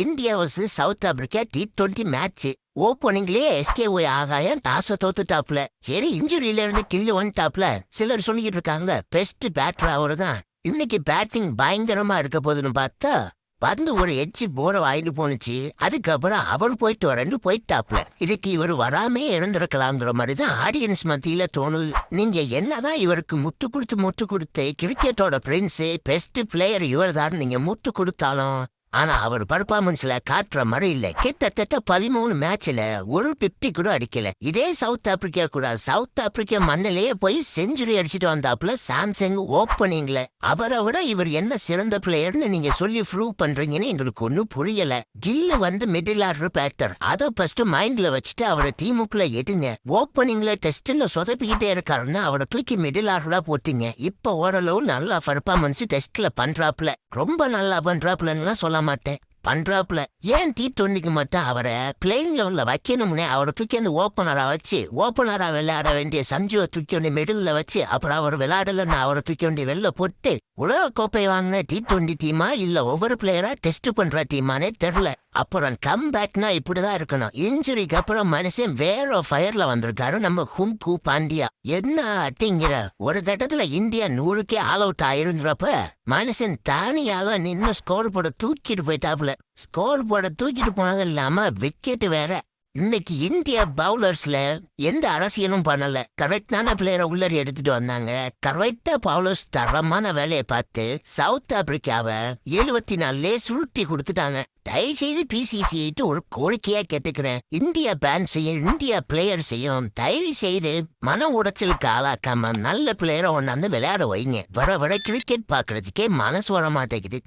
India versus South Africa T20 match. ஓப்பனிங்லயே SKY ஆகாயம் டாஸ தோத்துட்டாப்ல. சரி இன்ஜுரியில இருந்து கில்லு வந்துட்டாப்ல. சிலர் சொல்லிக்கிட்டு இருக்காங்க பெஸ்ட் பேட்டர் அவரு தான். இன்னைக்கு பேட்டிங் பயங்கரமா இருக்க போதுன்னு பார்த்தா வந்து ஒரு எட்ஜி போற வாங்கிட்டு போனுச்சு. அதுக்கப்புறம் அவர் போயிட்டு வரேன்னு போயிட்டாப்ல. இதுக்கு இவர் வராமே இருந்திருக்கலாம்ங்கிற மாதிரி தான் ஆடியன்ஸ் மத்தியில தோணுது. நீங்க என்னதான் இவருக்கு முட்டு கொடுத்து கிரிக்கெட்டோட பிரின்ஸ் பெஸ்ட் பிளேயர் இவர் தான் நீங்க முட்டு கொடுத்தாலும் ஆனா அவர் பர்ஃபார்மன்ஸ்ல காட்டுற மாதிரி இல்ல. கிட்டத்தட்ட 13 மேட்ச்ல ஒரு 50 கூட அடிக்கல. இதே சவுத் ஆப்பிரிக்கா கூட சவுத் ஆப்பிரிக்கா மண்ணிலேயே போய் செஞ்சுரி அடிச்சுட்டு வந்தாப்புல சாம்சங் ஓப்பனிங்ல. அவரை விட இவர் என்ன சிறந்த பிளேயர்னு நீங்க சொல்லி ப்ரூவ் பண்றீங்கன்னு எங்களுக்கு ஒன்னும் புரியல. கில்லு வந்து மிடில் ஆர்டர் பேட்டர். அதை ஃபர்ஸ்ட் மைண்ட்ல வச்சுட்டு அவரை டீமுக்குள்ள எடுங்க. ஓப்பனிங்ல டெஸ்ட்ல சொதப்பிக்கிட்டே இருக்காருன்னு அவரை தூக்கி மிடில் ஆர்டரா போட்டீங்க. இப்ப ஓரளவு நல்லா பர்ஃபார்மன்ஸ் டெஸ்ட்ல பண்றாப்புல. ரொம்ப நல்லா பண்றாப்புலன்னு சொல்ல மாட்டேன், பண்றாப்புல. ஏன் T20க்கு மட்டும் அவரை பிளேயிங் லெவல்ல வைக்கணும்னே அவரை தூக்கி அந்த ஓப்பனரா வச்சு ஓப்பனரா விளையாட வேண்டிய சஞ்சுவை தூக்கி வந்து மிடில்ல வச்சு அப்புறம் அவர் விளையாடலன்னு அவரை தூக்கி வந்து வெளில போட்டு உலக கோப்பை வாங்கின T20 டீமா இல்ல ஒவ்வொரு பிளேயரா டெஸ்ட் பண்ற டீமானே தெரியல. அப்புறம் கம் பேக்னா இப்படிதான் இருக்கணும். இன்ஜுரிக்கு அப்புறம் மனுஷன் வேற ஃபயர்ல வந்திருக்காரு நம்ம ஹும்கு பாண்டியா. என்ன அட்டிங்கிற ஒரு கட்டத்துல இந்தியா 100க்கே ஆல் அவுட் ஆயிருந்தப்ப மனுஷன் தானியால நின்னு ஸ்கோர் போட தூக்கிட்டு போயிட்டாப்புல. ஸ்கோர் போட தூக்கிட்டு போனது இல்லாம விக்கெட் வேற. இன்னைக்கு இந்தியா பவுலர்ஸ்ல எந்த அரசியலும் பண்ணல. கரெக்டான பிளேயரை உள்ளரி எடுத்துட்டு வந்தாங்க. கரெக்டா பவுலர்ஸ் தரமான வேலையை பார்த்து சவுத் ஆப்பிரிக்காவை 74 சுருட்டி கொடுத்துட்டாங்க. தயவு செய்து PCCI ஒரு கோரிக்கையா கேட்டுக்கிறேன். இந்தியா பேன் செய்யும், இந்தியா பிளேயர் செய்யும். தயவு செய்து மன உடைச்சலுக்கு ஆளாக்காம நல்ல பிளேயரை ஒன்னாந்து விளையாட வைங்க. வர கிரிக்கெட் பாக்குறதுக்கே மனசு வர மாட்டேங்குது.